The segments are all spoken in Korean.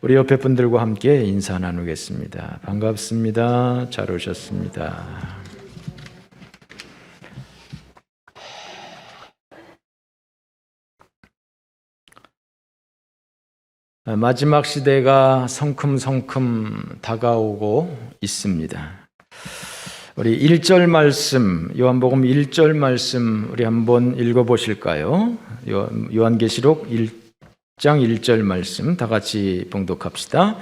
우리 옆에 분들과 함께 인사 나누겠습니다. 반갑습니다. 잘 오셨습니다. 마지막 시대가 성큼성큼 다가오고 있습니다. 우리 1절 말씀, 요한복음 1절 말씀 우리 한번 읽어보실까요? 요한계시록 1장 1절 말씀 다 같이 봉독합시다.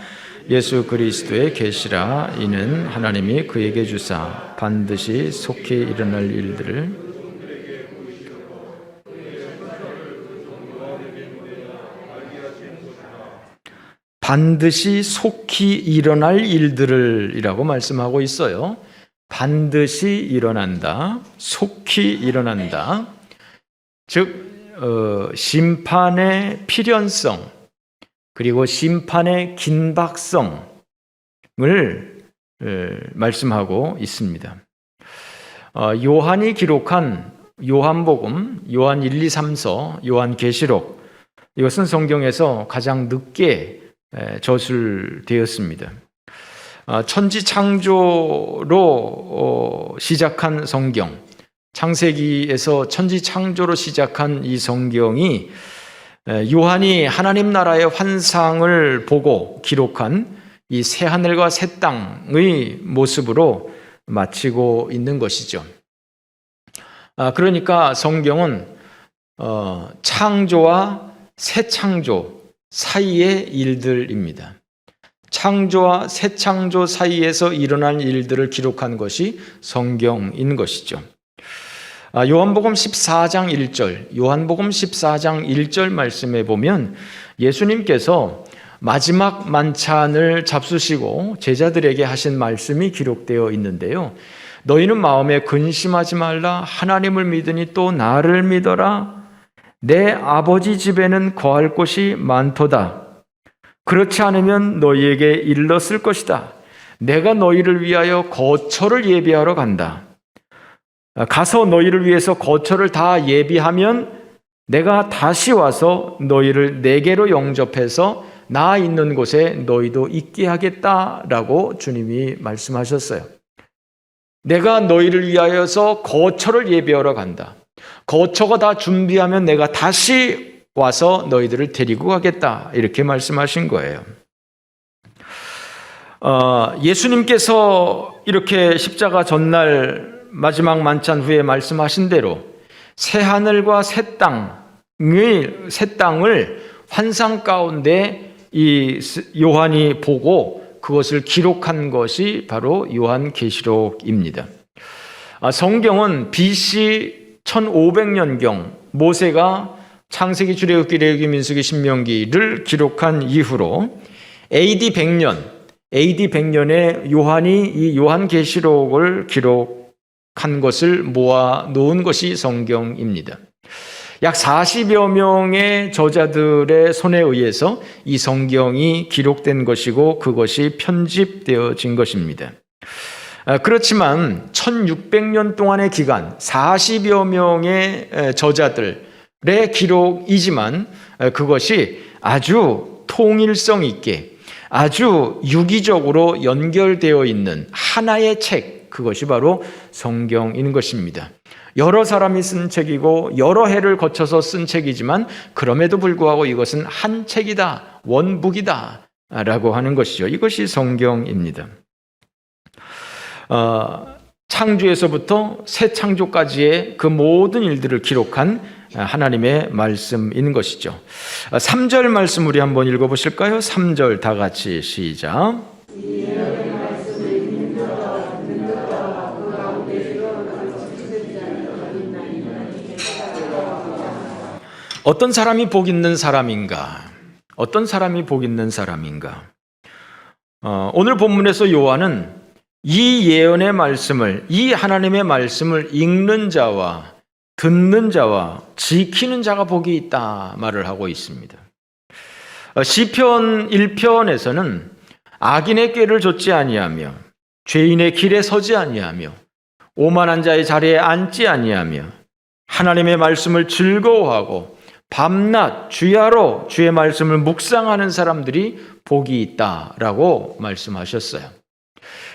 예수 그리스도의 계시라. 이는 하나님이 그에게 주사 반드시 속히 일어날 일들을 반드시 속히 일어날 일들을 이라고 말씀하고 있어요. 반드시 일어난다. 속히 일어난다. 즉 심판의 필연성 그리고 심판의 긴박성을 말씀하고 있습니다. 요한이 기록한 요한복음, 요한 1, 2, 3서, 요한계시록 이것은 성경에서 가장 늦게 저술되었습니다. 천지 창조로 시작한 성경, 창세기에서 천지 창조로 시작한 이 성경이 요한이 하나님 나라의 환상을 보고 기록한 이 새하늘과 새 땅의 모습으로 마치고 있는 것이죠. 그러니까 성경은 창조와 새 창조 사이의 일들입니다. 창조와 새 창조 사이에서 일어난 일들을 기록한 것이 성경인 것이죠. 요한복음 14장 1절, 요한복음 14장 1절 말씀에 보면 예수님께서 마지막 만찬을 잡수시고 제자들에게 하신 말씀이 기록되어 있는데요. 너희는 마음에 근심하지 말라. 하나님을 믿으니 또 나를 믿어라. 내 아버지 집에는 거할 곳이 많도다. 그렇지 않으면 너희에게 일렀을 것이다. 내가 너희를 위하여 거처를 예비하러 간다. 가서 너희를 위해서 거처를 다 예비하면 내가 다시 와서 너희를 내게로 영접해서 나 있는 곳에 너희도 있게 하겠다라고 주님이 말씀하셨어요. 내가 너희를 위하여서 거처를 예비하러 간다. 거처가 다 준비하면 내가 다시 와서 너희들을 데리고 가겠다. 이렇게 말씀하신 거예요. 예수님께서 이렇게 십자가 전날 마지막 만찬 후에 말씀하신 대로 새하늘과 새 땅을 환상 가운데 이 요한이 보고 그것을 기록한 것이 바로 요한계시록입니다. 성경은 BC 1500년경 모세가 창세기, 출애굽기, 레위기, 민수기, 신명기를 기록한 이후로 AD 100년에 요한이 이 요한계시록을 기록한 것을 모아 놓은 것이 성경입니다. 약 40여 명의 저자들의 손에 의해서 이 성경이 기록된 것이고 그것이 편집되어진 것입니다. 그렇지만 1600년 동안의 기간 40여 명의 저자들의 기록이지만 그것이 아주 통일성 있게 아주 유기적으로 연결되어 있는 하나의 책, 그것이 바로 성경인 것입니다. 여러 사람이 쓴 책이고 여러 해를 거쳐서 쓴 책이지만 그럼에도 불구하고 이것은 한 책이다, 원북이다 라고 하는 것이죠. 이것이 성경입니다. 창조에서부터 새 창조까지의 그 모든 일들을 기록한 하나님의 말씀인 것이죠. 3절 말씀 우리 한번 읽어보실까요? 3절 다 같이 시작. 어떤 사람이 복 있는 사람인가? 어떤 사람이 복 있는 사람인가? 오늘 본문에서 요한은 이 예언의 말씀을, 이 하나님의 말씀을 읽는 자와 듣는 자와 지키는 자가 복이 있다 말을 하고 있습니다. 시편 1편에서는 악인의 꾀를 좇지 아니하며 죄인의 길에 서지 아니하며 오만한 자의 자리에 앉지 아니하며 하나님의 말씀을 즐거워하고 밤낮 주야로 주의 말씀을 묵상하는 사람들이 복이 있다라고 말씀하셨어요.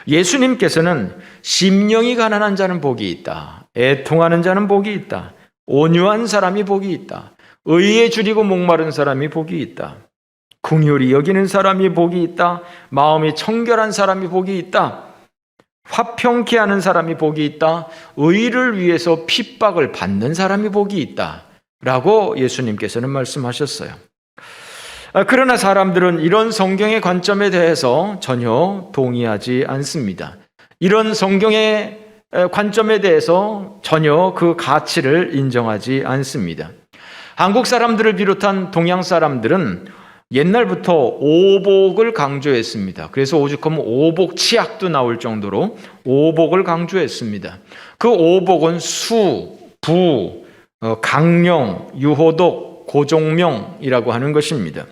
예수님께서는 심령이 가난한 자는 복이 있다. 애통하는 자는 복이 있다. 온유한 사람이 복이 있다. 의에 줄이고 목마른 사람이 복이 있다. 긍휼히 여기는 사람이 복이 있다. 마음이 청결한 사람이 복이 있다. 화평케 하는 사람이 복이 있다. 의를 위해서 핍박을 받는 사람이 복이 있다. 라고 예수님께서는 말씀하셨어요. 그러나 사람들은 이런 성경의 관점에 대해서 전혀 동의하지 않습니다. 이런 성경의 관점에 대해서 전혀 그 가치를 인정하지 않습니다. 한국 사람들을 비롯한 동양 사람들은 옛날부터 오복을 강조했습니다. 그래서 오죽하면 오복 치약도 나올 정도로 오복을 강조했습니다. 그 오복은 수, 부, 강령, 유호독, 고종명이라고 하는 것입니다.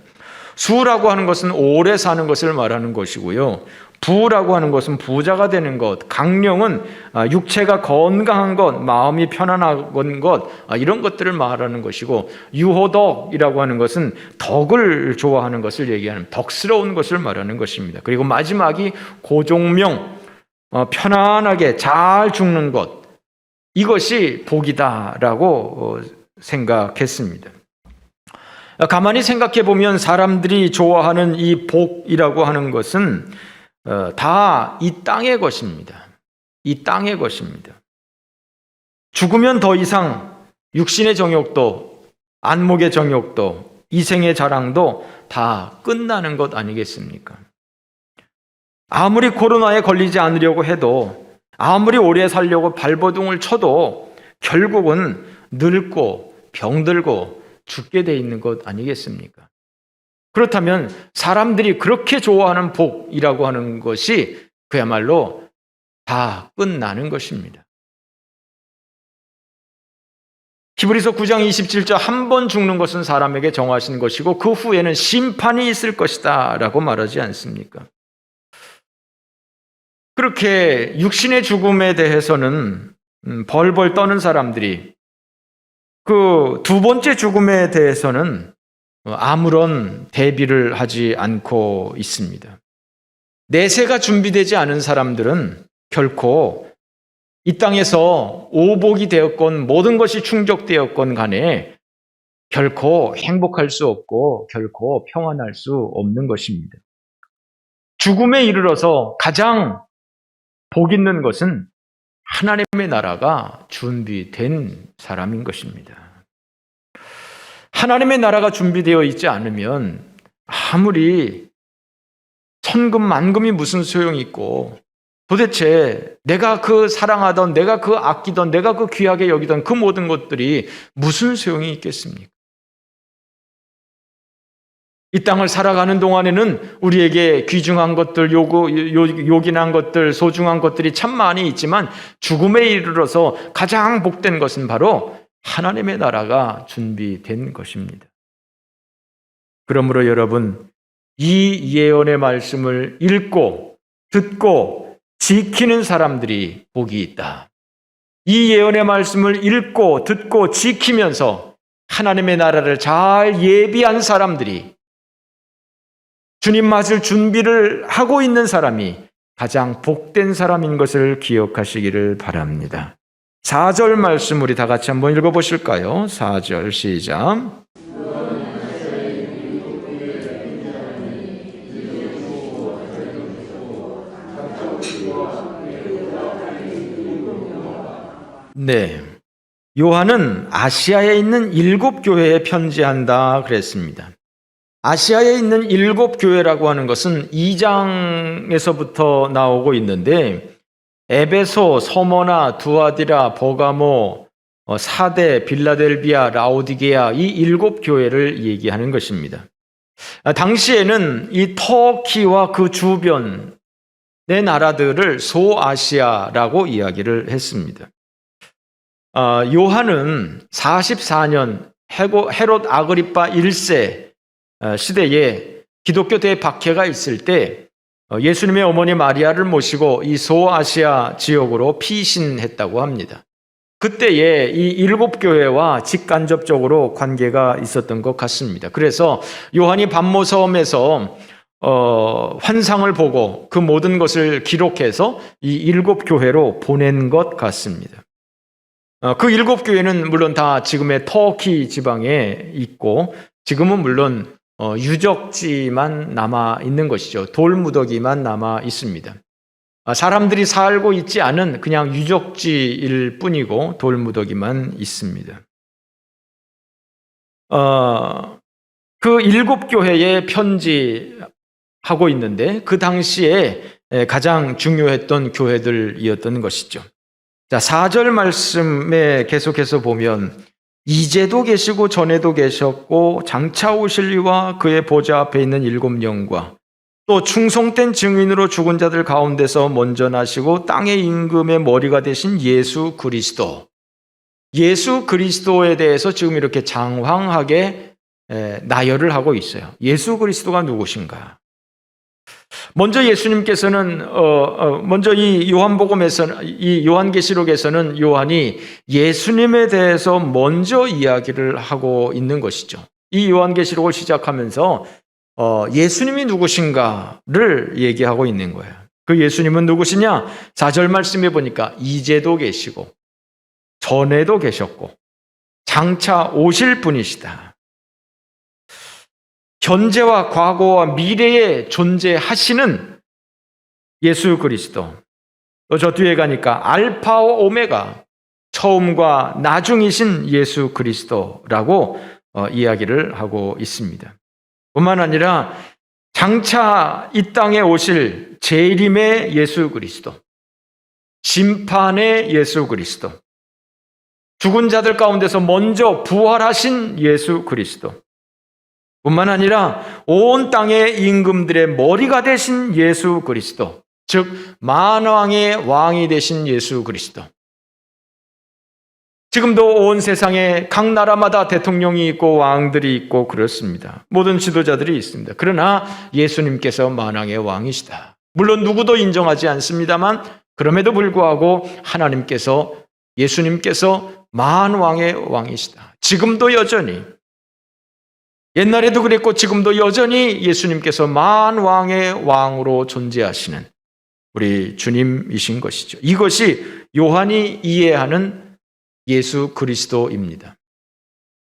수라고 하는 것은 오래 사는 것을 말하는 것이고요. 부라고 하는 것은 부자가 되는 것, 강령은 육체가 건강한 것, 마음이 편안한 것, 이런 것들을 말하는 것이고, 유호덕이라고 하는 것은 덕을 좋아하는 것을 얘기하는 덕스러운 것을 말하는 것입니다. 그리고 마지막이 고종명, 편안하게 잘 죽는 것, 이것이 복이다라고 생각했습니다. 가만히 생각해 보면 사람들이 좋아하는 이 복이라고 하는 것은 다 이 땅의 것입니다. 이 땅의 것입니다. 죽으면 더 이상 육신의 정욕도, 안목의 정욕도, 이생의 자랑도 다 끝나는 것 아니겠습니까? 아무리 코로나에 걸리지 않으려고 해도, 아무리 오래 살려고 발버둥을 쳐도 결국은 늙고 병들고 죽게 돼 있는 것 아니겠습니까? 그렇다면 사람들이 그렇게 좋아하는 복이라고 하는 것이 그야말로 다 끝나는 것입니다. 히브리서 9장 27절 한 번 죽는 것은 사람에게 정하신 것이고 그 후에는 심판이 있을 것이다 라고 말하지 않습니까? 그렇게 육신의 죽음에 대해서는 벌벌 떠는 사람들이 그 두 번째 죽음에 대해서는 아무런 대비를 하지 않고 있습니다. 내세가 준비되지 않은 사람들은 결코 이 땅에서 오복이 되었건 모든 것이 충족되었건 간에 결코 행복할 수 없고 결코 평안할 수 없는 것입니다. 죽음에 이르러서 가장 복 있는 것은 하나님의 나라가 준비된 사람인 것입니다. 하나님의 나라가 준비되어 있지 않으면 아무리 천금 만금이 무슨 소용이 있고 도대체 내가 그 사랑하던, 내가 그 아끼던, 내가 그 귀하게 여기던 그 모든 것들이 무슨 소용이 있겠습니까? 이 땅을 살아가는 동안에는 우리에게 귀중한 것들, 요긴한 것들, 소중한 것들이 참 많이 있지만 죽음에 이르러서 가장 복된 것은 바로 하나님의 나라가 준비된 것입니다. 그러므로 여러분, 이 예언의 말씀을 읽고 듣고 지키는 사람들이 복이 있다. 이 예언의 말씀을 읽고 듣고 지키면서 하나님의 나라를 잘 예비한 사람들이, 주님 맞을 준비를 하고 있는 사람이 가장 복된 사람인 것을 기억하시기를 바랍니다. 4절 말씀 우리 다 같이 한번 읽어보실까요? 4절 시작. 네, 요한은 아시아에 있는 7교회에 편지한다 그랬습니다. 아시아에 있는 7교회라고 하는 것은 2장에서부터 나오고 있는데 에베소, 서머나, 두아디라, 버가모, 사데, 빌라델비아, 라오디게아 이 7교회를 얘기하는 것입니다. 당시에는 이 터키와 그 주변의 나라들을 소아시아라고 이야기를 했습니다. 요한은 44년 헤롯 아그리파 1세 시대에 기독교 대박해가 있을 때 예수님의 어머니 마리아를 모시고 이 소아시아 지역으로 피신했다고 합니다. 그때에 이 일곱 교회와 직간접적으로 관계가 있었던 것 같습니다. 그래서 요한이 반모섬에서 환상을 보고 그 모든 것을 기록해서 이 일곱 교회로 보낸 것 같습니다. 그 일곱 교회는 물론 다 지금의 터키 지방에 있고 지금은 물론 유적지만 남아 있는 것이죠. 돌무더기만 남아 있습니다. 사람들이 살고 있지 않은 그냥 유적지일 뿐이고 돌무더기만 있습니다. 그 일곱 교회에 편지하고 있는데 그 당시에 가장 중요했던 교회들이었던 것이죠. 자, 4절 말씀에 계속해서 보면 이제도 계시고 전에도 계셨고 장차 오실 이와 그의 보좌 앞에 있는 일곱 영과 또 충성된 증인으로 죽은 자들 가운데서 먼저 나시고 땅의 임금의 머리가 되신 예수 그리스도. 예수 그리스도에 대해서 지금 이렇게 장황하게 나열을 하고 있어요. 예수 그리스도가 누구신가? 먼저 예수님께서는 먼저 이 요한복음에서는 이 요한계시록에서는 요한이 예수님에 대해서 먼저 이야기를 하고 있는 것이죠. 이 요한계시록을 시작하면서 예수님이 누구신가를 얘기하고 있는 거예요. 그 예수님은 누구시냐? 4절 말씀에 보니까 이제도 계시고 전에도 계셨고 장차 오실 분이시다. 현재와 과거와 미래에 존재하시는 예수 그리스도. 또 저 뒤에 가니까 알파와 오메가, 처음과 나중이신 예수 그리스도라고 이야기를 하고 있습니다. 뿐만 아니라 장차 이 땅에 오실 재림의 예수 그리스도, 심판의 예수 그리스도, 죽은 자들 가운데서 먼저 부활하신 예수 그리스도, 뿐만 아니라 온 땅의 임금들의 머리가 되신 예수 그리스도, 즉 만왕의 왕이 되신 예수 그리스도. 지금도 온 세상에 각 나라마다 대통령이 있고 왕들이 있고 그렇습니다. 모든 지도자들이 있습니다. 그러나 예수님께서 만왕의 왕이시다. 물론 누구도 인정하지 않습니다만 그럼에도 불구하고 하나님께서 예수님께서 만왕의 왕이시다. 지금도 여전히 옛날에도 그랬고 지금도 여전히 예수님께서 만왕의 왕으로 존재하시는 우리 주님이신 것이죠. 이것이 요한이 이해하는 예수 그리스도입니다.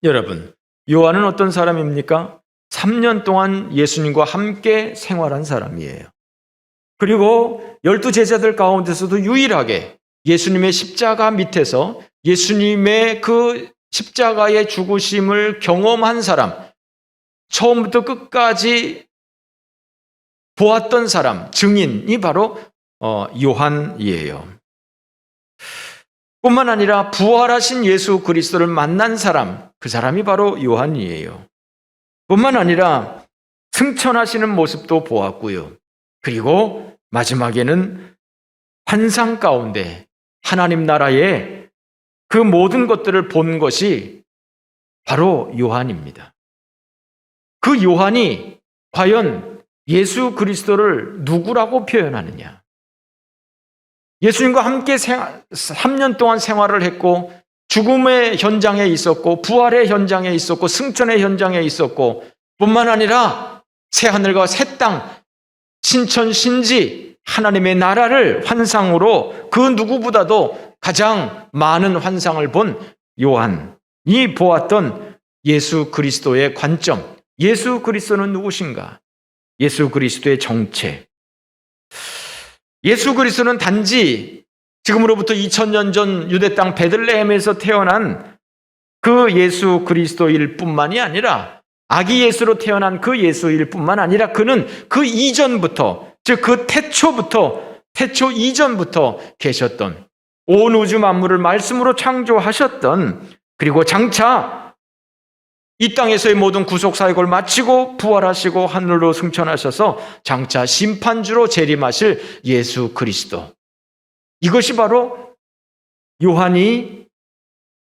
여러분, 요한은 어떤 사람입니까? 3년 동안 예수님과 함께 생활한 사람이에요. 그리고 12제자들 가운데서도 유일하게 예수님의 십자가 밑에서 예수님의 그 십자가의 죽으심을 경험한 사람, 처음부터 끝까지 보았던 사람, 증인이 바로 요한이에요. 뿐만 아니라 부활하신 예수 그리스도를 만난 사람, 그 사람이 바로 요한이에요. 뿐만 아니라 승천하시는 모습도 보았고요. 그리고 마지막에는 환상 가운데 하나님 나라의 그 모든 것들을 본 것이 바로 요한입니다. 그 요한이 과연 예수 그리스도를 누구라고 표현하느냐? 예수님과 함께 3년 동안 생활을 했고 죽음의 현장에 있었고 부활의 현장에 있었고 승천의 현장에 있었고 뿐만 아니라 새하늘과 새 땅, 신천 신지 하나님의 나라를 환상으로 그 누구보다도 가장 많은 환상을 본 요한이 보았던 예수 그리스도의 관점, 예수 그리스도는 누구신가? 예수 그리스도의 정체. 예수 그리스도는 단지 지금으로부터 2000년 전 유대 땅 베들레헴에서 태어난 그 예수 그리스도일 뿐만이 아니라 아기 예수로 태어난 그 예수일 뿐만 아니라 그는 그 이전부터, 즉 그 태초 이전부터 계셨던 온 우주 만물을 말씀으로 창조하셨던, 그리고 장차 이 땅에서의 모든 구속 사역을 마치고 부활하시고 하늘로 승천하셔서 장차 심판주로 재림하실 예수 그리스도. 이것이 바로 요한이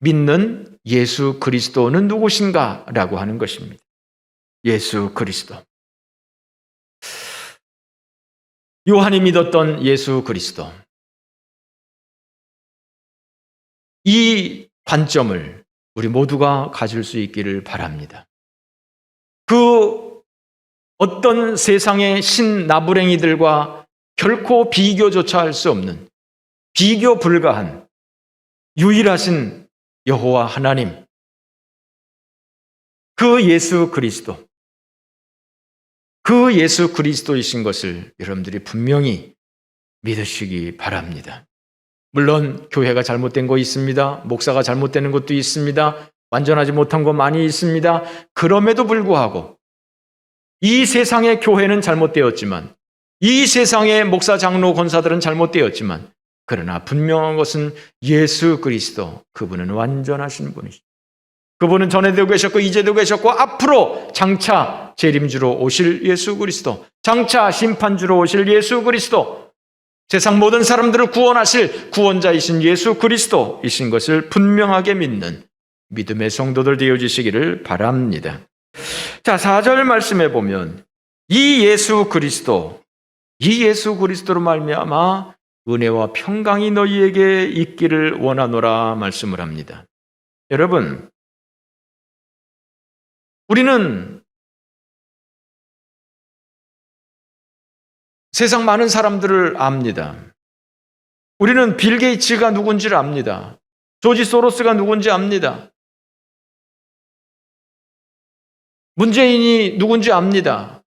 믿는 예수 그리스도는 누구신가라고 하는 것입니다. 예수 그리스도. 요한이 믿었던 예수 그리스도. 이 관점을 우리 모두가 가질 수 있기를 바랍니다. 그 어떤 세상의 신나부랭이들과 결코 비교조차 할 수 없는, 비교 불가한 유일하신 여호와 하나님, 그 예수 그리스도, 그 예수 그리스도이신 것을 여러분들이 분명히 믿으시기 바랍니다. 물론 교회가 잘못된 거 있습니다. 목사가 잘못되는 것도 있습니다. 완전하지 못한 거 많이 있습니다. 그럼에도 불구하고 이 세상의 교회는 잘못되었지만, 이 세상의 목사, 장로, 권사들은 잘못되었지만, 그러나 분명한 것은 예수 그리스도, 그분은 완전하신 분이시죠. 그분은 전에도 계셨고 이제도 계셨고 앞으로 장차 재림주로 오실 예수 그리스도, 장차 심판주로 오실 예수 그리스도, 세상 모든 사람들을 구원하실 구원자이신 예수 그리스도이신 것을 분명하게 믿는 믿음의 성도들 되어주시기를 바랍니다. 자, 4절 말씀에 보면 이 예수 그리스도로 말미암아 은혜와 평강이 너희에게 있기를 원하노라 말씀을 합니다. 여러분, 우리는 세상 많은 사람들을 압니다. 우리는 빌 게이츠가 누군지를 압니다. 조지 소로스가 누군지 압니다. 문재인이 누군지 압니다.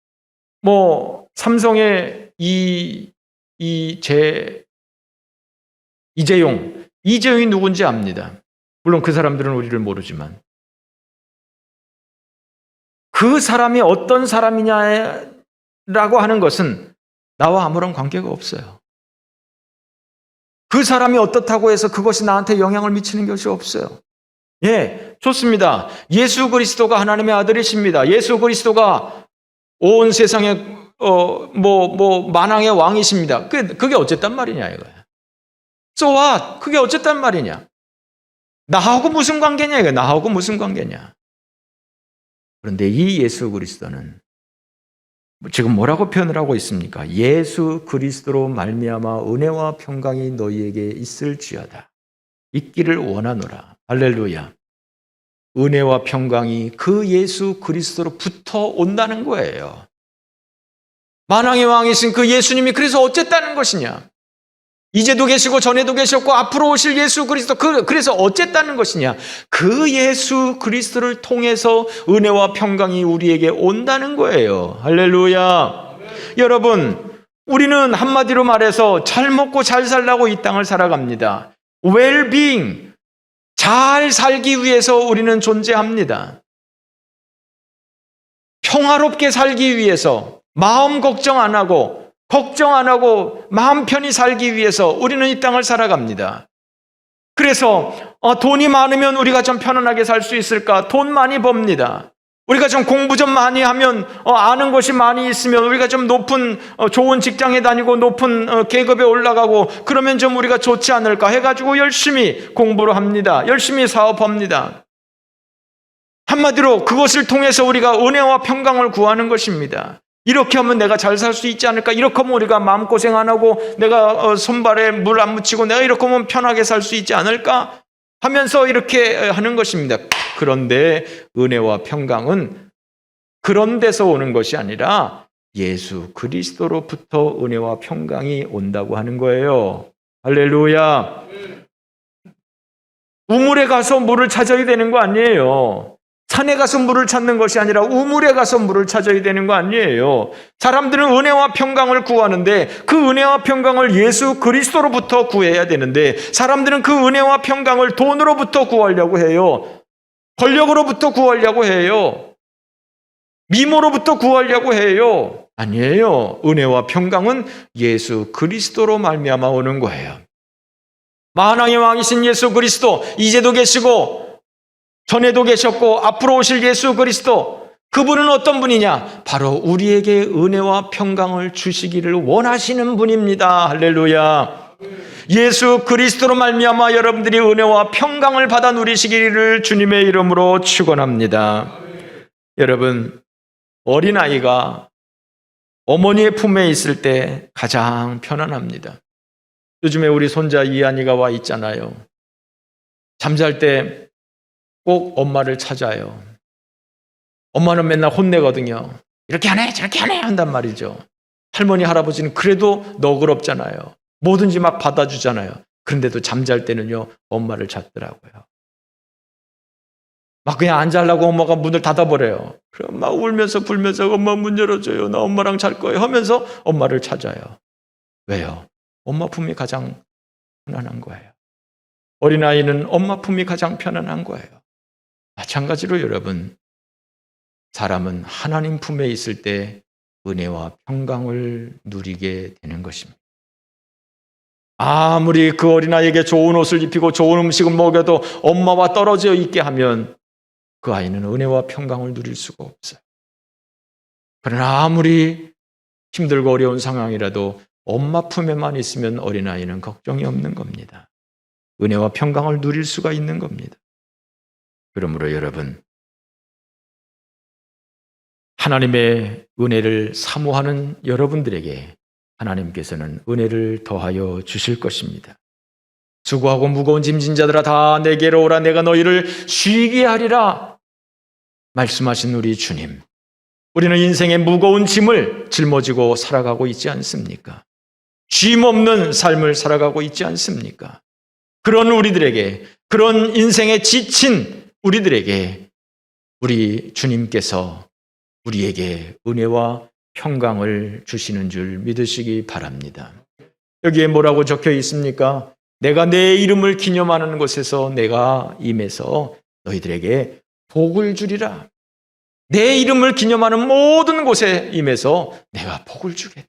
삼성의 이재용이 누군지 압니다. 물론 그 사람들은 우리를 모르지만 그 사람이 어떤 사람이냐라고 하는 것은 나와 아무런 관계가 없어요. 그 사람이 어떻다고 해서 그것이 나한테 영향을 미치는 것이 없어요. 예, 좋습니다. 예수 그리스도가 하나님의 아들이십니다. 예수 그리스도가 온 세상의 만왕의 왕이십니다. 그게 어쨌단 말이냐 이거야. So what? 그게 어쨌단 말이냐? 나하고 무슨 관계냐 이거. 나하고 무슨 관계냐? 그런데 이 예수 그리스도는 지금 뭐라고 표현을 하고 있습니까? 예수 그리스도로 말미암아 은혜와 평강이 너희에게 있을지어다. 있기를 원하노라. 할렐루야. 은혜와 평강이 그 예수 그리스도로부터 온다는 거예요. 만왕의 왕이신 그 예수님이 그래서 어쨌다는 것이냐? 이제도 계시고 전에도 계셨고 앞으로 오실 예수 그리스도, 그래서 어쨌다는 것이냐? 그 예수 그리스도를 통해서 은혜와 평강이 우리에게 온다는 거예요. 할렐루야. 여러분, 우리는 한마디로 말해서 잘 먹고 잘 살라고 이 땅을 살아갑니다. well-being, 잘 살기 위해서 우리는 존재합니다. 평화롭게 살기 위해서, 마음 걱정 안 하고 마음 편히 살기 위해서 우리는 이 땅을 살아갑니다. 그래서 돈이 많으면 우리가 좀 편안하게 살 수 있을까? 돈 많이 법니다. 우리가 좀 공부 좀 많이 하면, 아는 것이 많이 있으면 우리가 좀 높은 좋은 직장에 다니고 높은 계급에 올라가고 그러면 좀 우리가 좋지 않을까 해가지고 열심히 공부를 합니다. 열심히 사업합니다. 한마디로 그것을 통해서 우리가 은혜와 평강을 구하는 것입니다. 이렇게 하면 내가 잘 살 수 있지 않을까? 이렇게 하면 우리가 마음고생 안 하고 내가 손발에 물 안 묻히고 내가 이렇게 하면 편하게 살 수 있지 않을까? 하면서 이렇게 하는 것입니다. 그런데 은혜와 평강은 그런 데서 오는 것이 아니라 예수 그리스도로부터 은혜와 평강이 온다고 하는 거예요. 할렐루야. 우물에 가서 물을 찾아야 되는 거 아니에요. 산에 가서 물을 찾는 것이 아니라 우물에 가서 물을 찾아야 되는 거 아니에요. 사람들은 은혜와 평강을 구하는데 그 은혜와 평강을 예수 그리스도로부터 구해야 되는데 사람들은 그 은혜와 평강을 돈으로부터 구하려고 해요. 권력으로부터 구하려고 해요. 미모로부터 구하려고 해요. 아니에요. 은혜와 평강은 예수 그리스도로 말미암아 오는 거예요. 만왕의 왕이신 예수 그리스도, 이제도 계시고 전에도 계셨고 앞으로 오실 예수 그리스도, 그분은 어떤 분이냐? 바로 우리에게 은혜와 평강을 주시기를 원하시는 분입니다. 할렐루야. 예수 그리스도로 말미암아 여러분들이 은혜와 평강을 받아 누리시기를 주님의 이름으로 축원합니다. 여러분, 어린아이가 어머니의 품에 있을 때 가장 편안합니다. 요즘에 우리 손자 이한이가 와 있잖아요. 잠잘 때 꼭 엄마를 찾아요. 엄마는 맨날 혼내거든요. 이렇게 안 해, 저렇게 안 해 한단 말이죠. 할머니, 할아버지는 그래도 너그럽잖아요. 뭐든지 막 받아주잖아요. 그런데도 잠잘 때는요, 엄마를 찾더라고요. 막 그냥 안 자려고 엄마가 문을 닫아버려요. 그럼 막 울면서 불면서 엄마 문 열어줘요. 나 엄마랑 잘 거예요 하면서 엄마를 찾아요. 왜요? 엄마 품이 가장 편안한 거예요. 어린아이는 엄마 품이 가장 편안한 거예요. 마찬가지로 여러분, 사람은 하나님 품에 있을 때 은혜와 평강을 누리게 되는 것입니다. 아무리 그 어린아이에게 좋은 옷을 입히고 좋은 음식을 먹여도 엄마와 떨어져 있게 하면 그 아이는 은혜와 평강을 누릴 수가 없어요. 그러나 아무리 힘들고 어려운 상황이라도 엄마 품에만 있으면 어린아이는 걱정이 없는 겁니다. 은혜와 평강을 누릴 수가 있는 겁니다. 그러므로 여러분, 하나님의 은혜를 사모하는 여러분들에게 하나님께서는 은혜를 더하여 주실 것입니다. 수고하고 무거운 짐진 자들아 다 내게로 오라, 내가 너희를 쉬게 하리라 말씀하신 우리 주님. 우리는 인생의 무거운 짐을 짊어지고 살아가고 있지 않습니까? 쉼 없는 삶을 살아가고 있지 않습니까? 그런 우리들에게, 그런 인생에 지친 우리들에게 우리 주님께서 우리에게 은혜와 평강을 주시는 줄 믿으시기 바랍니다. 여기에 뭐라고 적혀 있습니까? 내가 내 이름을 기념하는 곳에서 내가 임해서 너희들에게 복을 주리라. 내 이름을 기념하는 모든 곳에 임해서 내가 복을 주겠다.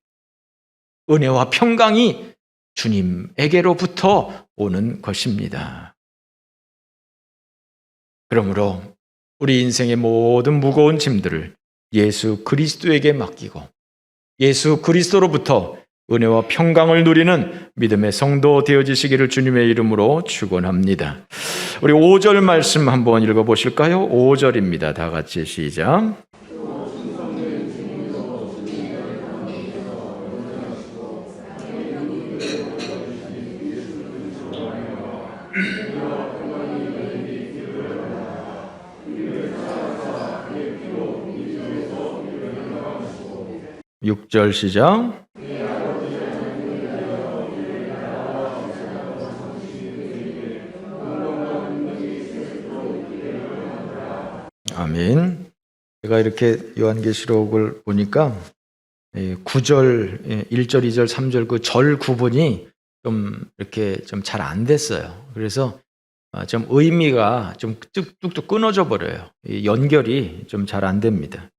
은혜와 평강이 주님에게로부터 오는 것입니다. 그러므로 우리 인생의 모든 무거운 짐들을 예수 그리스도에게 맡기고 예수 그리스도로부터 은혜와 평강을 누리는 믿음의 성도 되어지시기를 주님의 이름으로 축원합니다. 우리 5절 말씀 한번 읽어보실까요? 5절입니다. 다 같이 시작. 6절 시작. 아멘. 제가 이렇게 요한계시록을 보니까 9절, 1절, 2절, 3절 그 절 구분이 좀 이렇게 좀 잘 안 됐어요. 그래서 좀 의미가 좀 뚝뚝 끊어져 버려요. 연결이 좀 잘 안 됩니다.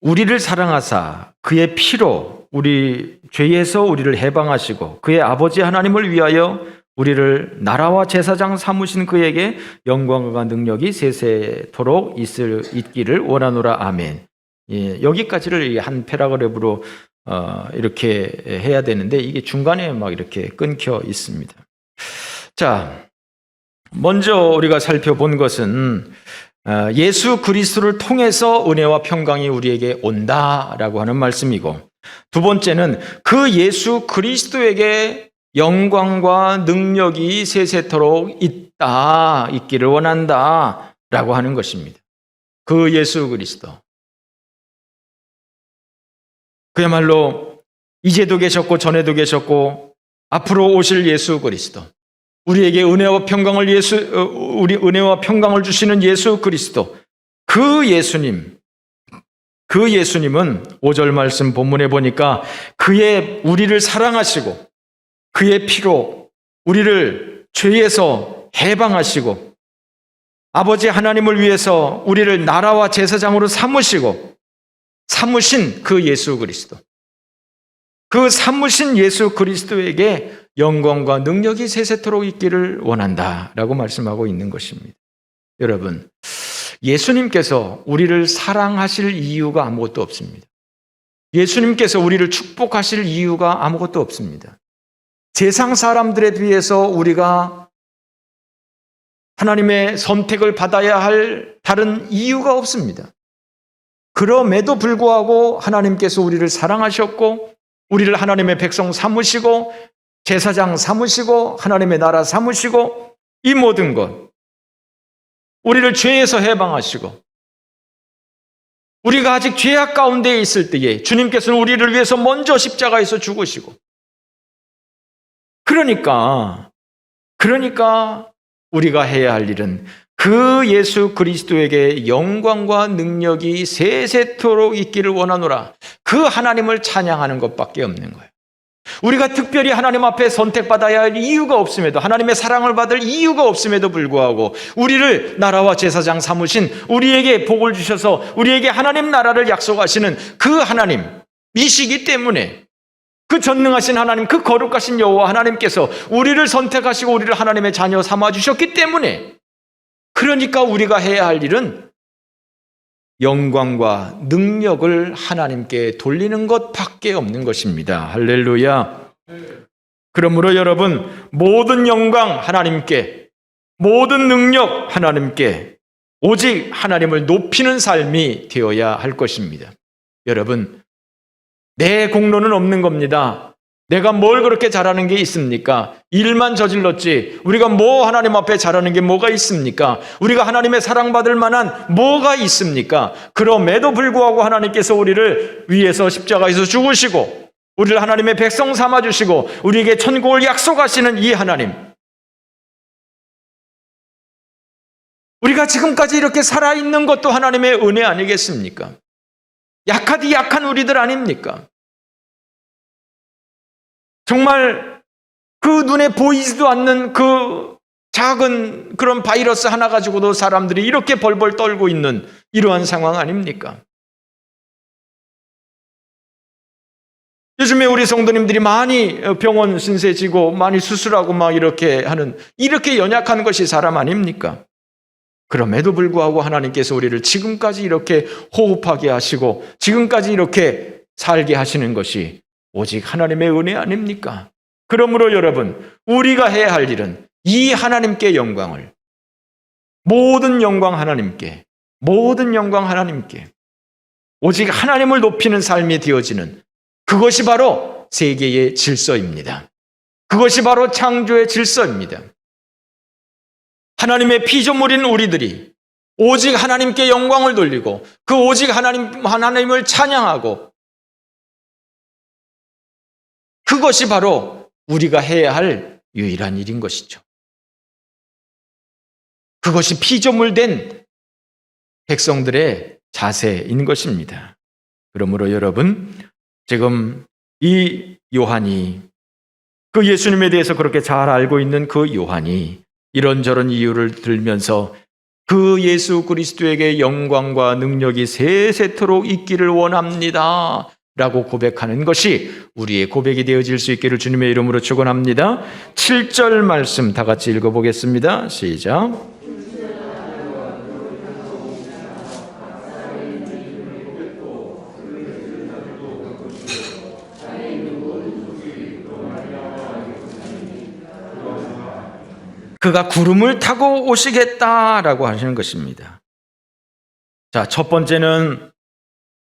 우리를 사랑하사 그의 피로 우리 죄에서 우리를 해방하시고 그의 아버지 하나님을 위하여 우리를 나라와 제사장 삼으신 그에게 영광과 능력이 세세토록 있기를 원하노라. 아멘. 예, 여기까지를 한 패러그래프로 이렇게 해야 되는데 이게 중간에 막 이렇게 끊겨 있습니다. 자, 먼저 우리가 살펴본 것은 예수 그리스도를 통해서 은혜와 평강이 우리에게 온다라고 하는 말씀이고, 두 번째는 그 예수 그리스도에게 영광과 능력이 세세토록 있기를 원한다라고 하는 것입니다. 그 예수 그리스도, 그야말로 이제도 계셨고 전에도 계셨고 앞으로 오실 예수 그리스도, 우리에게 은혜와 평강을 은혜와 평강을 주시는 예수 그리스도, 그 예수님은 5절 말씀 본문에 보니까 우리를 사랑하시고 그의 피로 우리를 죄에서 해방하시고 아버지 하나님을 위해서 우리를 나라와 제사장으로 삼으신 그 예수 그리스도, 그 삼으신 예수 그리스도에게 영광과 능력이 세세토록 있기를 원한다라고 말씀하고 있는 것입니다. 여러분, 예수님께서 우리를 사랑하실 이유가 아무것도 없습니다. 예수님께서 우리를 축복하실 이유가 아무것도 없습니다. 세상 사람들에 비해서 우리가 하나님의 선택을 받아야 할 다른 이유가 없습니다. 그럼에도 불구하고 하나님께서 우리를 사랑하셨고 우리를 하나님의 백성 삼으시고 제사장 삼으시고 하나님의 나라 삼으시고 이 모든 것, 우리를 죄에서 해방하시고 우리가 아직 죄악 가운데 있을 때에 주님께서는 우리를 위해서 먼저 십자가에서 죽으시고, 그러니까 우리가 해야 할 일은 그 예수 그리스도에게 영광과 능력이 세세토록 있기를 원하노라, 그 하나님을 찬양하는 것밖에 없는 거예요. 우리가 특별히 하나님 앞에 선택받아야 할 이유가 없음에도, 하나님의 사랑을 받을 이유가 없음에도 불구하고 우리를 나라와 제사장 삼으신, 우리에게 복을 주셔서 우리에게 하나님 나라를 약속하시는 그 하나님이시기 때문에, 그 전능하신 하나님, 그 거룩하신 여호와 하나님께서 우리를 선택하시고 우리를 하나님의 자녀 삼아주셨기 때문에, 그러니까 우리가 해야 할 일은 영광과 능력을 하나님께 돌리는 것밖에 없는 것입니다. 할렐루야. 그러므로 여러분, 모든 영광 하나님께, 모든 능력 하나님께, 오직 하나님을 높이는 삶이 되어야 할 것입니다. 여러분, 내 공로는 없는 겁니다. 내가 뭘 그렇게 잘하는 게 있습니까? 일만 저질렀지 우리가 뭐 하나님 앞에 잘하는 게 뭐가 있습니까? 우리가 하나님의 사랑받을 만한 뭐가 있습니까? 그럼에도 불구하고 하나님께서 우리를 위해서 십자가에서 죽으시고 우리를 하나님의 백성 삼아주시고 우리에게 천국을 약속하시는 이 하나님, 우리가 지금까지 이렇게 살아있는 것도 하나님의 은혜 아니겠습니까? 약하디 약한 우리들 아닙니까? 정말 그 눈에 보이지도 않는 그 작은 그런 바이러스 하나 가지고도 사람들이 이렇게 벌벌 떨고 있는 이러한 상황 아닙니까? 요즘에 우리 성도님들이 많이 병원 신세 지고 많이 수술하고 막 이렇게 하는, 이렇게 연약한 것이 사람 아닙니까? 그럼에도 불구하고 하나님께서 우리를 지금까지 이렇게 호흡하게 하시고 지금까지 이렇게 살게 하시는 것이 오직 하나님의 은혜 아닙니까? 그러므로 여러분, 우리가 해야 할 일은 이 하나님께 영광을, 모든 영광 하나님께, 모든 영광 하나님께, 오직 하나님을 높이는 삶이 되어지는, 그것이 바로 세계의 질서입니다. 그것이 바로 창조의 질서입니다. 하나님의 피조물인 우리들이 오직 하나님께 영광을 돌리고 그 오직 하나님을 찬양하고, 그것이 바로 우리가 해야 할 유일한 일인 것이죠. 그것이 피조물 된 백성들의 자세인 것입니다. 그러므로 여러분, 지금 이 요한이, 그 예수님에 대해서 그렇게 잘 알고 있는 그 요한이 이런저런 이유를 들면서 그 예수 그리스도에게 영광과 능력이 세세토록 있기를 원합니다 라고 고백하는 것이 우리의 고백이 되어질 수 있기를 주님의 이름으로 축원합니다. 7절 말씀 다 같이 읽어보겠습니다. 시작. 그가 구름을 타고 오시겠다라고 하시는 것입니다. 자, 첫 번째는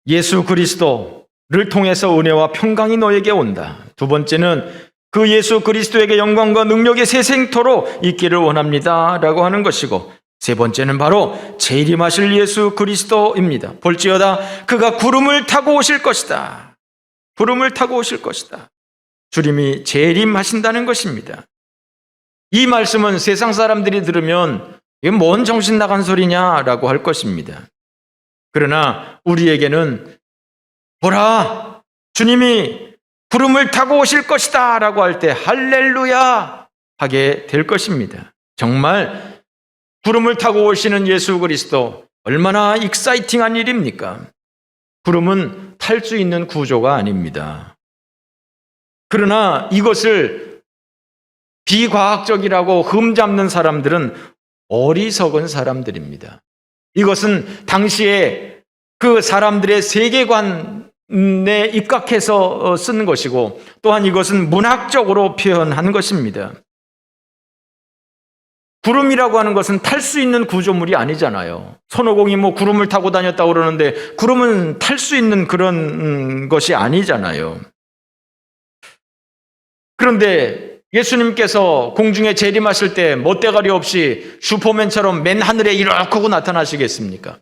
예수 그리스도를 통해서 은혜와 평강이 너에게 온다. 두 번째는 그 예수 그리스도에게 영광과 능력이 세생토록 있기를 원합니다 라고 하는 것이고, 세 번째는 바로 재림하실 예수 그리스도입니다. 볼지어다 그가 구름을 타고 오실 것이다. 구름을 타고 오실 것이다. 주님이 재림하신다는 것입니다. 이 말씀은 세상 사람들이 들으면 이게 뭔 정신 나간 소리냐라고 할 것입니다. 그러나 우리에게는 보라, 주님이 구름을 타고 오실 것이다 라고 할 때 할렐루야 하게 될 것입니다. 정말 구름을 타고 오시는 예수 그리스도, 얼마나 익사이팅한 일입니까? 구름은 탈 수 있는 구조가 아닙니다. 그러나 이것을 비과학적이라고 흠잡는 사람들은 어리석은 사람들입니다. 이것은 당시에 그 사람들의 세계관에 입각해서 쓴 것이고, 또한 이것은 문학적으로 표현한 것입니다. 구름이라고 하는 것은 탈 수 있는 구조물이 아니잖아요. 손오공이 뭐 구름을 타고 다녔다고 그러는데 구름은 탈 수 있는 그런 것이 아니잖아요. 그런데 예수님께서 공중에 재림하실 때 멋대가리 없이 슈퍼맨처럼 맨 하늘에 이렇게 나타나시겠습니까?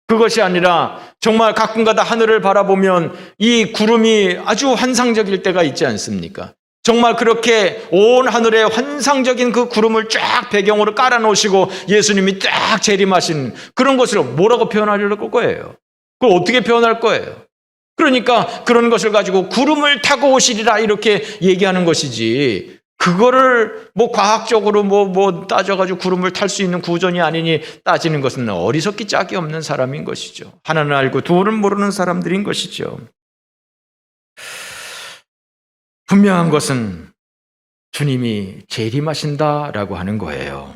그것이 아니라 정말 가끔가다 하늘을 바라보면 이 구름이 아주 환상적일 때가 있지 않습니까? 정말 그렇게 온 하늘에 환상적인 그 구름을 쫙 배경으로 깔아놓으시고 예수님이 쫙 재림하신 그런 것을 뭐라고 표현하려고 거예요? 그걸 어떻게 표현할 거예요? 그러니까 그런 것을 가지고 구름을 타고 오시리라 이렇게 얘기하는 것이지, 그거를 뭐 과학적으로 뭐 따져가지고 구름을 탈 수 있는 구전이 아니니 따지는 것은 어리석기 짝이 없는 사람인 것이죠. 하나는 알고 둘은 모르는 사람들인 것이죠. 분명한 것은 주님이 재림하신다라고 하는 거예요.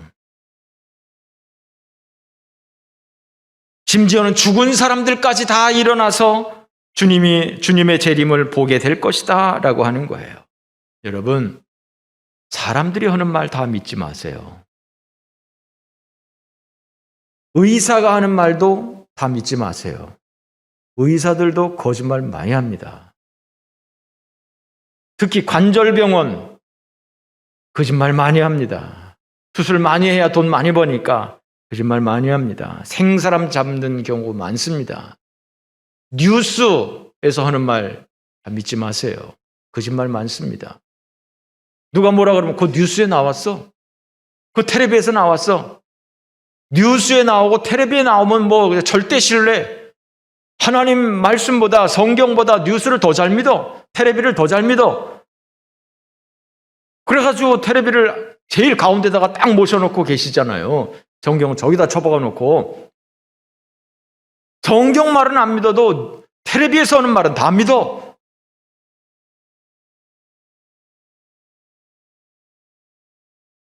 심지어는 죽은 사람들까지 다 일어나서 주님의 재림을 보게 될 것이다 라고 하는 거예요. 여러분, 사람들이 하는 말 다 믿지 마세요. 의사가 하는 말도 다 믿지 마세요. 의사들도 거짓말 많이 합니다. 특히 관절병원 거짓말 많이 합니다. 수술 많이 해야 돈 많이 버니까 거짓말 많이 합니다. 생사람 잡는 경우 많습니다. 뉴스에서 하는 말 다 믿지 마세요. 거짓말 많습니다. 누가 뭐라 그러면 그 뉴스에 나왔어. 그 텔레비에서 나왔어. 뉴스에 나오고 텔레비에 나오면 뭐 절대 신뢰. 하나님 말씀보다 성경보다 뉴스를 더 잘 믿어. 텔레비를 더 잘 믿어. 그래가지고 텔레비를 제일 가운데다가 딱 모셔놓고 계시잖아요. 성경은 저기다 쳐박아 놓고. 성경 말은 안 믿어도 텔레비에서 하는 말은 다 믿어.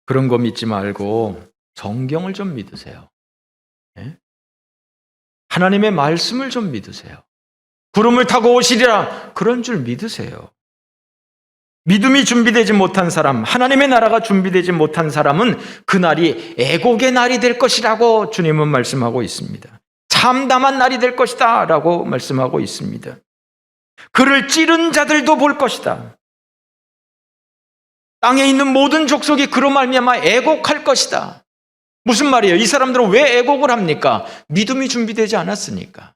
그런 거 믿지 말고 성경을 좀 믿으세요. 네? 하나님의 말씀을 좀 믿으세요. 구름을 타고 오시리라 그런 줄 믿으세요. 믿음이 준비되지 못한 사람, 하나님의 나라가 준비되지 못한 사람은 그날이 애곡의 날이 될 것이라고 주님은 말씀하고 있습니다. 참담한 날이 될 것이다 라고 말씀하고 있습니다. 그를 찌른 자들도 볼 것이다. 땅에 있는 모든 족속이 그로 말미암아 애곡할 것이다. 무슨 말이에요? 이 사람들은 왜 애곡을 합니까? 믿음이 준비되지 않았으니까.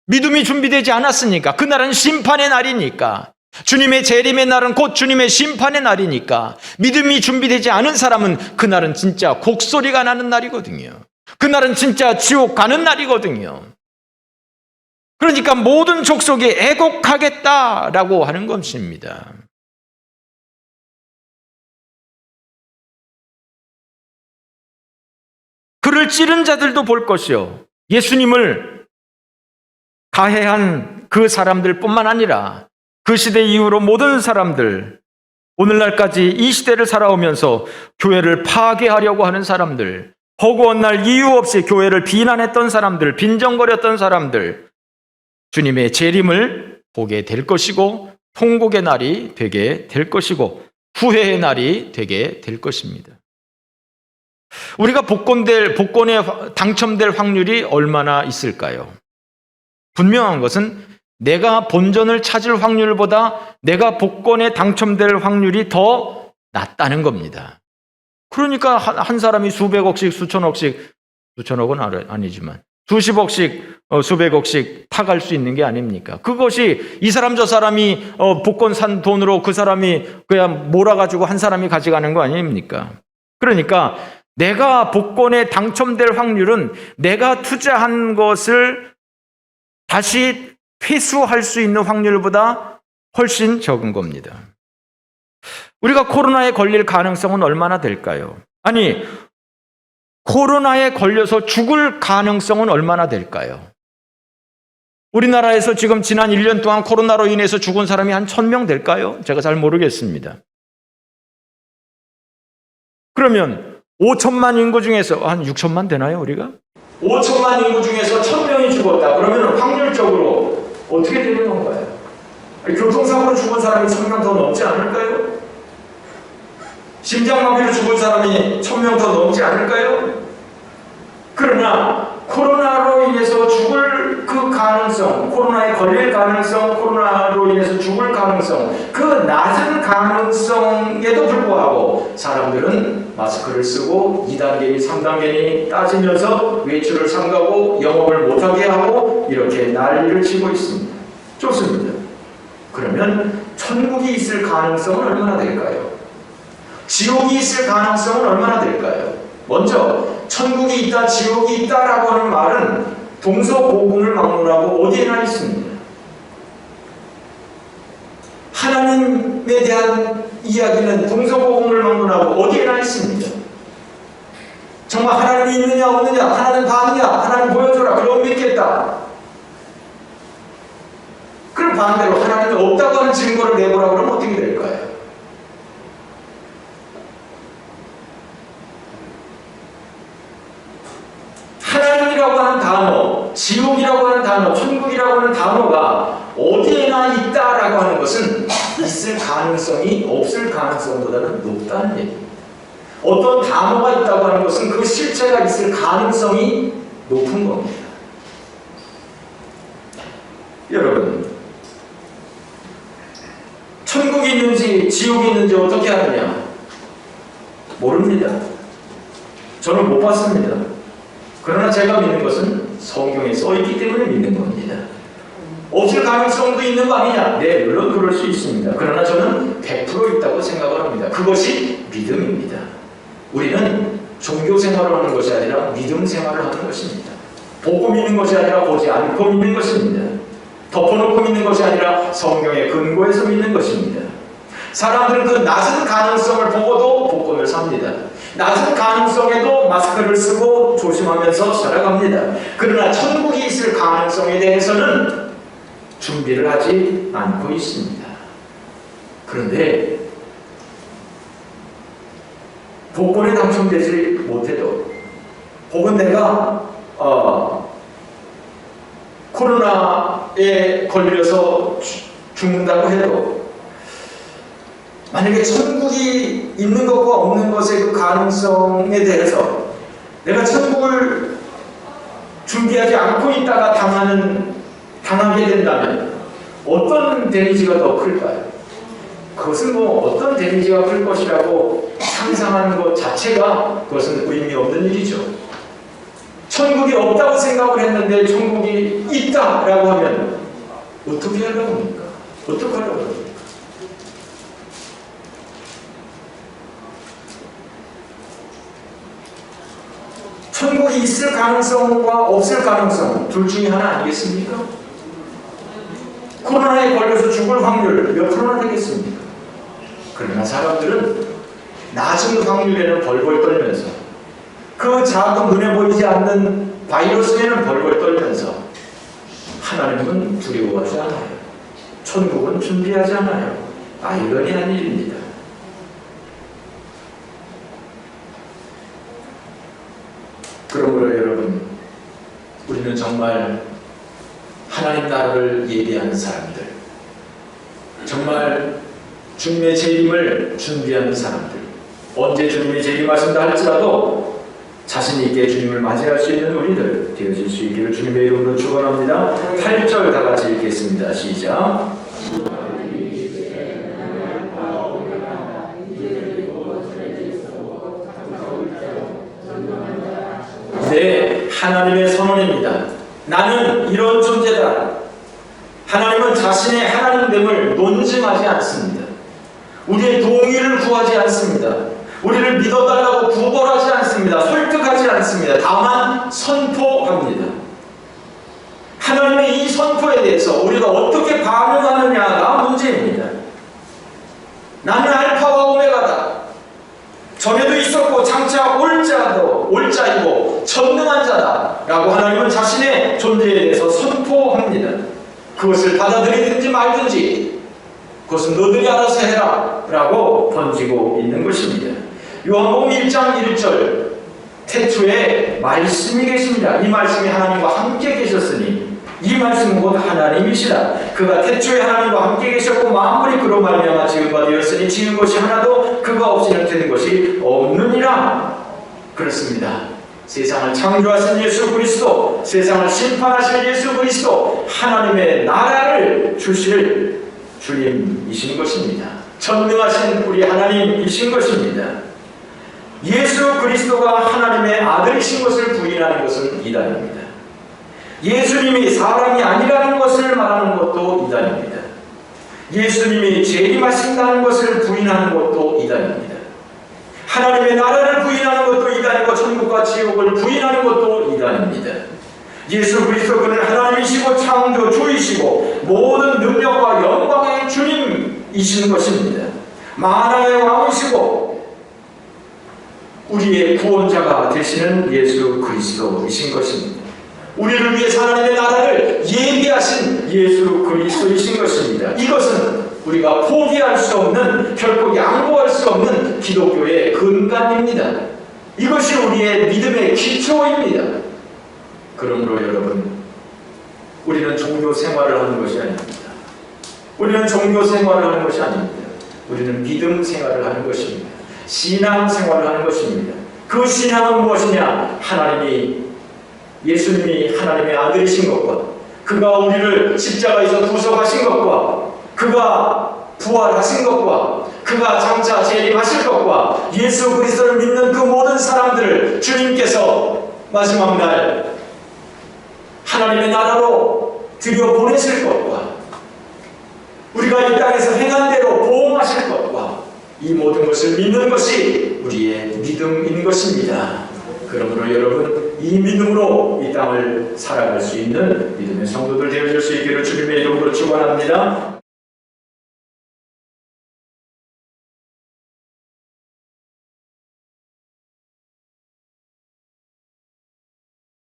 믿음이 준비되지 않았으니까. 그날은 심판의 날이니까. 주님의 재림의 날은 곧 주님의 심판의 날이니까. 믿음이 준비되지 않은 사람은 그날은 진짜 곡소리가 나는 날이거든요. 그날은 진짜 지옥 가는 날이거든요. 그러니까 모든 족속이 애곡하겠다라고 하는 것입니다. 그를 찌른 자들도 볼 것이요. 예수님을 가해한 그 사람들뿐만 아니라 그 시대 이후로 모든 사람들, 오늘날까지 이 시대를 살아오면서 교회를 파괴하려고 하는 사람들, 허구한 날 이유 없이 교회를 비난했던 사람들, 빈정거렸던 사람들, 주님의 재림을 보게 될 것이고 통곡의 날이 되게 될 것이고 후회의 날이 되게 될 것입니다. 우리가 복권에 당첨될 확률이 얼마나 있을까요? 분명한 것은 내가 본전을 찾을 확률보다 내가 복권에 당첨될 확률이 더 낮다는 겁니다. 그러니까 한 사람이 수백억씩, 수천억씩, 수천억은 아니지만 수십억씩, 수백억씩 타갈 수 있는 게 아닙니까? 그것이 이 사람 저 사람이 복권 산 돈으로 그 사람이 그냥 몰아가지고 한 사람이 가져가는 거 아닙니까? 그러니까 내가 복권에 당첨될 확률은 내가 투자한 것을 다시 회수할 수 있는 확률보다 훨씬 적은 겁니다. 우리가 코로나에 걸릴 가능성은 얼마나 될까요? 아니, 코로나에 걸려서 죽을 가능성은 얼마나 될까요? 우리나라에서 지금 지난 1년 동안 코로나로 인해서 죽은 사람이 한 1000명 될까요? 제가 잘 모르겠습니다. 그러면 5천만 인구 중에서 한 6천만 되나요, 우리가? 5천만 인구 중에서 1000명이 죽었다. 그러면 확률적으로 어떻게 되는 건가요? 교통사고로 죽은 사람이 1000명 더 넘지 않을까요? 심장마비로 죽은 사람이 1000명 더 넘지 않을까요? 그러나 코로나로 인해서 죽을 그 가능성, 코로나에 걸릴 가능성, 코로나로 인해서 죽을 가능성, 그 낮은 가능성에도 불구하고 사람들은 마스크를 쓰고 2단계니 3단계니 따지면서 외출을 삼가고 영업을 못하게 하고 이렇게 난리를 치고 있습니다. 좋습니다. 그러면 천국이 있을 가능성은 얼마나 될까요? 지옥이 있을 가능성은 얼마나 될까요? 먼저 천국이 있다, 지옥이 있다라고 하는 말은 동서고금을 막론하고 어디에나 있습니다. 하나님에 대한 이야기는 동서고금을 막론하고 어디에나 있습니다. 정말 하나님이 있느냐 없느냐, 하나님 봤느냐, 하나님 보여줘라, 그럼 믿겠다. 그럼 반대로 하나님이 없다고 하는 증거를 내보라고 하면 어떻게 될까요? 하나님이라고 하는 단어, 지옥이라고 하는 단어, 천국이라고 하는 단어가 어디에나 있다라고 하는 것은 있을 가능성이 없을 가능성보다는 높다는 얘기입니다. 어떤 단어가 있다고 하는 것은 그 실체가 있을 가능성이 높은 겁니다. 여러분, 천국이 있는지 지옥이 있는지 어떻게 하느냐? 모릅니다. 저는 못 봤습니다. 그러나 제가 믿는 것은 성경에 써있기 때문에 믿는 겁니다. 없을 가능성도 있는 거 아니냐? 네, 물론 그럴 수 있습니다. 그러나 저는 100% 있다고 생각을 합니다. 그것이 믿음입니다. 우리는 종교 생활을 하는 것이 아니라 믿음 생활을 하는 것입니다. 보고 믿는 것이 아니라 보지 않고 믿는 것입니다. 덮어놓고 믿는 것이 아니라 성경의 근거에서 믿는 것입니다. 사람들은 그 낮은 가능성을 보고도 복권을 삽니다. 낮은 가능성에도 마스크를 쓰고 조심하면서 살아갑니다. 그러나 천국이 있을 가능성에 대해서는 준비를 하지 않고 있습니다. 그런데 복권에 당첨되지 못해도, 혹은 내가 코로나에 걸려서 죽는다고 해도, 만약에 천국이 있는 것과 없는 것의 그 가능성에 대해서 내가 천국을 준비하지 않고 있다가 당하게 된다면 어떤 데미지가 더 클까요? 그것은 뭐 어떤 데미지가 클 것이라고 상상하는 것 자체가 그것은 의미 없는 일이죠. 천국이 없다고 생각을 했는데 천국이 있다라고 하면 어떻게 하려고 합니까? 어떻게 하려고 합니까? 천국이 있을 가능성과 없을 가능성 둘 중에 하나 아니겠습니까? 코로나에 걸려서 죽을 확률 몇 프로나 되겠습니까? 그러나 사람들은 낮은 확률에는 벌벌 떨면서, 그 작은 눈에 보이지 않는 바이러스에는 벌벌 떨면서 하나님은 두려워하지 않아요. 천국은 준비하지 않아요. 아이러니한 일입니다. 그러므로 여러분, 우리는 정말 하나님 나라를 예비하는 사람들, 정말 주님의 재림을 준비하는 사람들, 언제 주님의 재림하신다 할지라도 자신 있게 주님을 맞이할 수 있는 우리들 되어질 수 있기를 주님의 이름으로 축원합니다. 8절 다 같이 읽겠습니다. 시작. 네, 하나님의 선언입니다. 나는 이런 존재다. 하나님은 자신의 하나님됨을 논증하지 않습니다. 우리의 동의를 구하지 않습니다. 우리를 믿어달라고 구걸하지 않습니다. 설득하지 않습니다. 다만 선포합니다. 하나님의 이 선포에 대해서 우리가 어떻게 반응하느냐가 문제입니다. 나는 알파와 오메가다. 전에도 있었고 장차 올 자이고 전능한 자다 라고 하나님은 자신의 존재에 대해서 선포합니다. 그것을 받아들이든지 말든지 그것은 너들이 알아서 해라 라고 던지고 있는 것입니다. 요한복음 1장 1절 태초에 말씀이 계십니다. 이 말씀이 하나님과 함께 계셨으니 이 말씀은 곧 하나님이시라. 그가 태초에 하나님과 함께 계셨고 만물이 그로 말미암아 지은 바 되었으니 지은 것이 하나도 그가 없이는 된 것이 없느니라. 그렇습니다. 세상을 창조하신 예수 그리스도, 세상을 심판하실 예수 그리스도, 하나님의 나라를 주실 주님이신 것입니다. 전능하신 우리 하나님이신 것입니다. 예수 그리스도가 하나님의 아들이신 것을 부인하는 것은 이단입니다. 예수님이 사람이 아니라는 것을 말하는 것도 이단입니다. 예수님이 재림하신다는 것을 부인하는 것도 이단입니다. 하나님의 나라를 부인하는 것도 이단이고 천국과 지옥을 부인하는 것도 이단입니다. 예수 그리스도 그는 하나님이시고 창조주이시고 모든 능력과 영광의 주님이신 것입니다. 만왕의 왕이시고 우리의 구원자가 되시는 예수 그리스도이신 것입니다. 우리를 위해 하나님의 나라를 예비하신 예수 그리스도이신 것입니다. 이것은 우리가 포기할 수 없는, 결코 양보할 수 없는 기독교의 근간입니다. 이것이 우리의 믿음의 기초입니다. 그러므로 여러분, 우리는 종교 생활을 하는 것이 아닙니다. 우리는 종교 생활을 하는 것이 아닙니다. 우리는 믿음 생활을 하는 것입니다. 신앙 생활을 하는 것입니다. 그 신앙은 무엇이냐? 예수님이 하나님의 아들이신 것과 그가 우리를 십자가에서 구속하신 것과 그가 부활하신 것과 그가 장차 재림하실 것과 예수 그리스도를 믿는 그 모든 사람들을 주님께서 마지막 날 하나님의 나라로 들여보내실 것과 우리가 이 땅에서 행한 대로 보응하실 것과 이 모든 것을 믿는 것이 우리의 믿음인 것입니다. 그러므로 여러분, 이 믿음으로 이 땅을 살아갈 수 있는 믿음의 성도들 되어줄 수 있기를 주님의 이름으로 축원합니다.